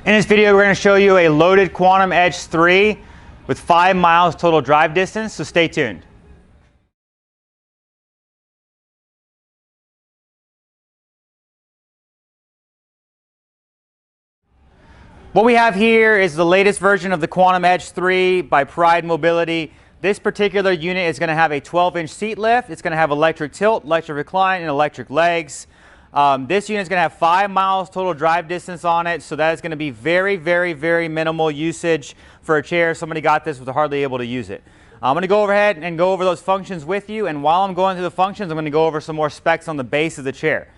In this video, we're going to show you a loaded Quantum Edge 3 with 5 miles total drive distance, so stay tuned. What we have here is the latest version of the Quantum Edge 3 by Pride Mobility. This particular unit is going to have a 12-inch seat lift. It's going to have electric tilt, electric recline, and electric legs. This unit is going to have 5 miles total drive distance on it, so that is going to be very minimal usage for a chair. Somebody got this was hardly able to use it. I'm going to go ahead and go over those functions with you, and while I'm going through the functions, I'm going to go over some more specs on the base of the chair.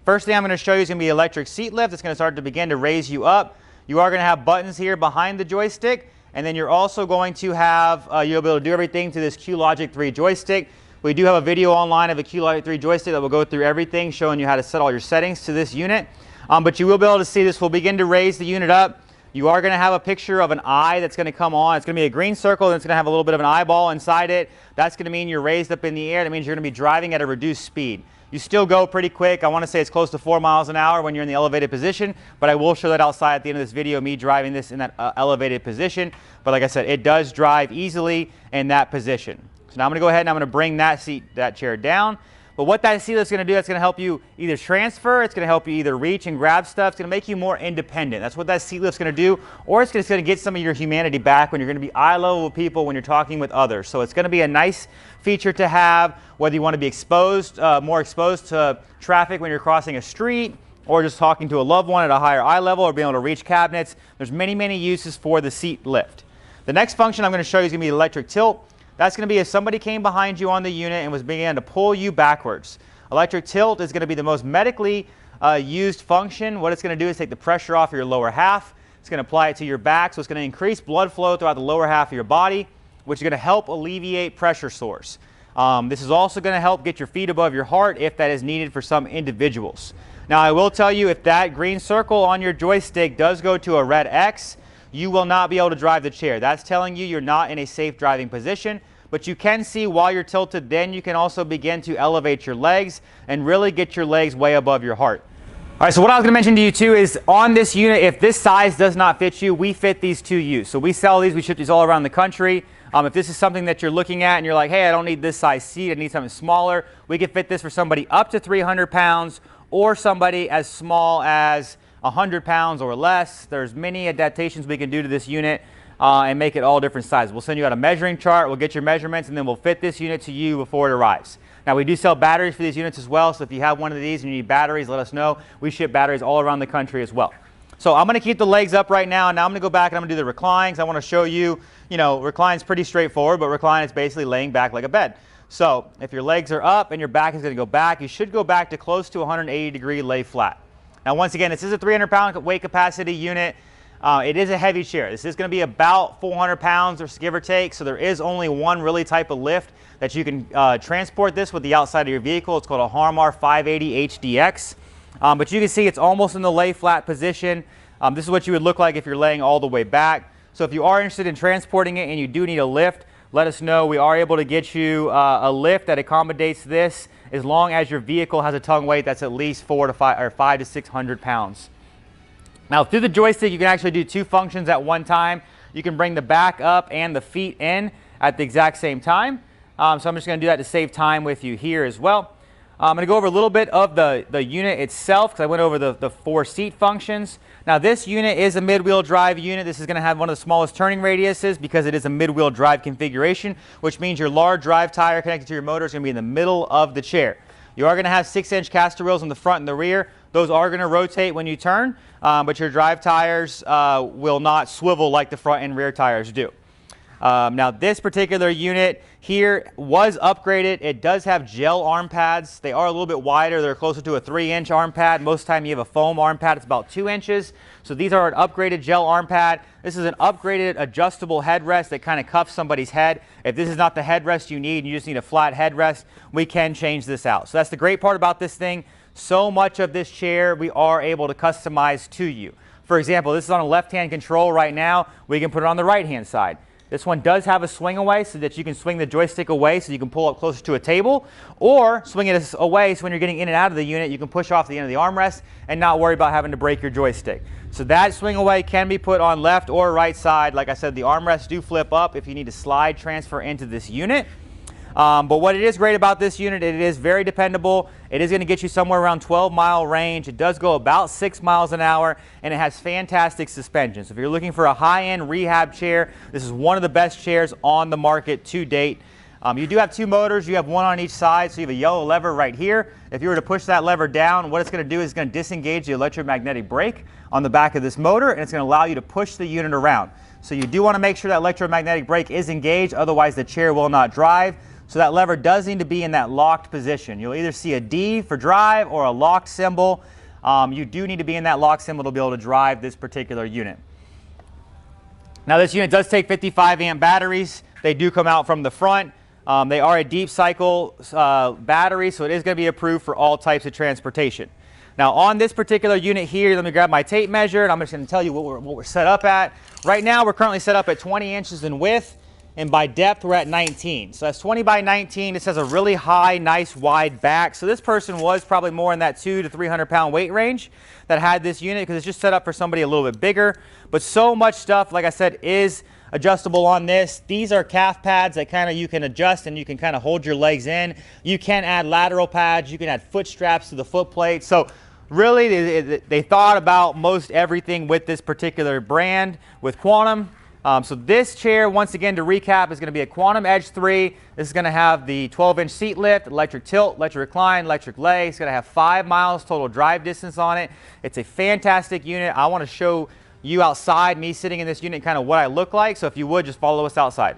First thing I'm going to show you is going to be electric seat lift. It's going to start to begin to raise you up. You are going to have buttons here behind the joystick, and then you're also going to have, you'll be able to do everything to this QLogic 3 joystick. We do have a video online of a QLogic 3 joystick that will go through everything, showing you how to set all your settings to this unit. But you will be able to see this will begin to raise the unit up. You are going to have a picture of an eye that's going to come on. It's going to be a green circle, and it's going to have a little bit of an eyeball inside it. That's going to mean you're raised up in the air. That means you're going to be driving at a reduced speed. You still go pretty quick. I want to say it's close to 4 miles an hour when you're in the elevated position, but I will show that outside at the end of this video, me driving this in that elevated position. But like I said, it does drive easily in that position. So now I'm going to go ahead and I'm going to bring that chair down. But what that seat lift is going to do, that's going to help you either transfer, it's going to help you either reach and grab stuff, it's going to make you more independent. That's what that seat lift is going to do, or it's just going to get some of your humanity back when you're going to be eye level with people when you're talking with others. So it's going to be a nice feature to have, whether you want to be exposed, more exposed to traffic when you're crossing a street, or just talking to a loved one at a higher eye level, or being able to reach cabinets. There's many uses for the seat lift. The next function I'm going to show you is going to be electric tilt. That's going to be if somebody came behind you on the unit and was beginning to pull you backwards. Electric tilt is going to be the most medically used function. What it's going to do is take the pressure off your lower half. It's going to apply it to your back, so it's going to increase blood flow throughout the lower half of your body, which is going to help alleviate pressure sores. This is also going to help get your feet above your heart if that is needed for some individuals. Now, I will tell you, if that green circle on your joystick does go to a red X, you will not be able to drive the chair. That's telling you you're not in a safe driving position, but you can see while you're tilted, then you can also begin to elevate your legs and really get your legs way above your heart. All right, so what I was going to mention to you too is on this unit, if this size does not fit you, we fit these to you. So we sell these, we ship these all around the country. If this is something that you're looking at and you're like, hey, I don't need this size seat, I need something smaller, we can fit this for somebody up to 300 pounds or somebody as small as 100 pounds or less. There's many adaptations we can do to this unit and make it all different sizes. We'll send you out a measuring chart, we'll get your measurements, and then we'll fit this unit to you before it arrives. Now, we do sell batteries for these units as well, so if you have one of these and you need batteries, let us know. We ship batteries all around the country as well. So I'm going to keep the legs up right now, and now I'm going to go back and I'm going to do the reclines. I want to show you, recline's pretty straightforward, but recline is basically laying back like a bed. So if your legs are up and your back is going to go back, you should go back to close to 180-degree lay flat. Now, once again, this is a 300-pound weight capacity unit. It is a heavy chair. This is going to be about 400 pounds, or give or take, so there is only one really type of lift that you can transport this with the outside of your vehicle. It's called a Harmar 580 HDX. But you can see it's almost in the lay flat position. This is what you would look like if you're laying all the way back. So if you are interested in transporting it and you do need a lift, let us know. We are able to get you a lift that accommodates this as long as your vehicle has a tongue weight that's at least 5 to 600 pounds. Now, through the joystick, you can actually do two functions at one time. You can bring the back up and the feet in at the exact same time. So I'm just going to do that to save time with you here as well. I'm going to go over a little bit of the unit itself because I went over the 4 seat functions. Now, this unit is a mid-wheel drive unit. This is going to have one of the smallest turning radiuses because it is a mid-wheel drive configuration, which means your large drive tire connected to your motor is going to be in the middle of the chair. You are going to have 6-inch caster wheels in the front and the rear. Those are going to rotate when you turn, but your drive tires will not swivel like the front and rear tires do. Now, this particular unit here was upgraded. It does have gel arm pads. They are a little bit wider. They're closer to a 3-inch arm pad. Most of the time you have a foam arm pad. It's about 2 inches. So these are an upgraded gel arm pad. This is an upgraded adjustable headrest that kind of cuffs somebody's head. If this is not the headrest you need and you just need a flat headrest, we can change this out. So that's the great part about this thing. So much of this chair we are able to customize to you. For example, this is on a left-hand control right now. We can put it on the right-hand side. This one does have a swing away so that you can swing the joystick away so you can pull up closer to a table, or swing it away so when you're getting in and out of the unit you can push off the end of the armrest and not worry about having to break your joystick. So that swing away can be put on left or right side. Like I said, the armrests do flip up if you need to slide transfer into this unit. But what it is great about this unit, it is very dependable. It is going to get you somewhere around 12-mile range. It does go about 6 miles an hour, and it has fantastic suspension. So if you're looking for a high-end rehab chair, this is one of the best chairs on the market to date. You do have two motors. You have one on each side, so you have a yellow lever right here. If you were to push that lever down, what it's going to do is it's going to disengage the electromagnetic brake on the back of this motor, and it's going to allow you to push the unit around. So you do want to make sure that electromagnetic brake is engaged, otherwise the chair will not drive. So that lever does need to be in that locked position. You'll either see a D for drive or a locked symbol. You do need to be in that lock symbol to be able to drive this particular unit. Now this unit does take 55 amp batteries. They do come out from the front. They are a deep cycle battery, so it is going to be approved for all types of transportation. Now on this particular unit here, let me grab my tape measure and I'm just going to tell you what we're set up at. Right now we're currently set up at 20 inches in width. And by depth, we're at 19. So that's 20 by 19. This has a really high, nice, wide back. So this person was probably more in that 200 to 300 pound weight range that had this unit, because it's just set up for somebody a little bit bigger. But so much stuff, like I said, is adjustable on this. These are calf pads that you can adjust and you can kind of hold your legs in. You can add lateral pads. You can add foot straps to the foot plate. So really, they thought about most everything with this particular brand with Quantum. So this chair, once again, to recap, is going to be a Quantum Edge 3. This is going to have the 12-inch seat lift, electric tilt, electric recline, electric lay. It's going to have 5 miles total drive distance on it. It's a fantastic unit. I want to show you outside, me sitting in this unit, kind of what I look like. So if you would, just follow us outside.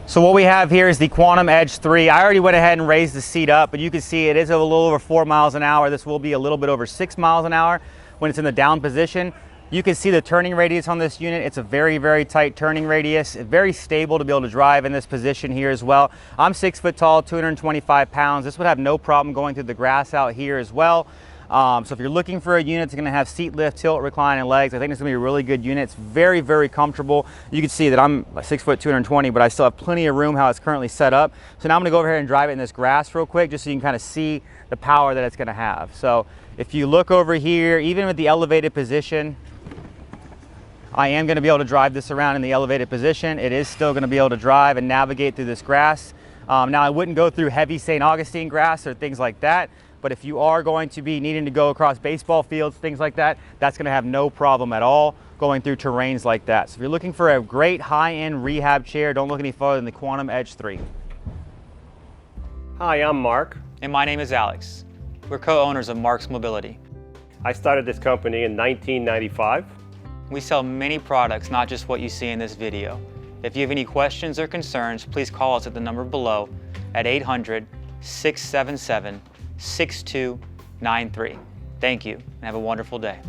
So what we have here is the Quantum Edge 3. I already went ahead and raised the seat up, but you can see it is a little over 4 miles an hour. This will be a little bit over 6 miles an hour when it's in the down position. You can see the turning radius on this unit. It's a very, very tight turning radius. It's very stable to be able to drive in this position here as well. I'm 6 foot tall, 225 pounds. This would have no problem going through the grass out here as well. So if you're looking for a unit that's going to have seat lift, tilt, recline, and legs, I think it's going to be a really good unit. It's very, very comfortable. You can see that I'm 6 foot 220, but I still have plenty of room how it's currently set up. So now I'm going to go over here and drive it in this grass real quick, just so you can kind of see the power that it's going to have. So if you look over here, even with the elevated position, I am going to be able to drive this around in the elevated position. It is still going to be able to drive and navigate through this grass. Now I wouldn't go through heavy St. Augustine grass or things like that, but if you are going to be needing to go across baseball fields, things like that, that's going to have no problem at all going through terrains like that. So if you're looking for a great high-end rehab chair, don't look any further than the Quantum Edge 3. Hi, I'm Mark. And my name is Alex. We're co-owners of Marc's Mobility. I started this company in 1995. We sell many products, not just what you see in this video. If you have any questions or concerns, please call us at the number below at 800-677-6293. Thank you, and have a wonderful day.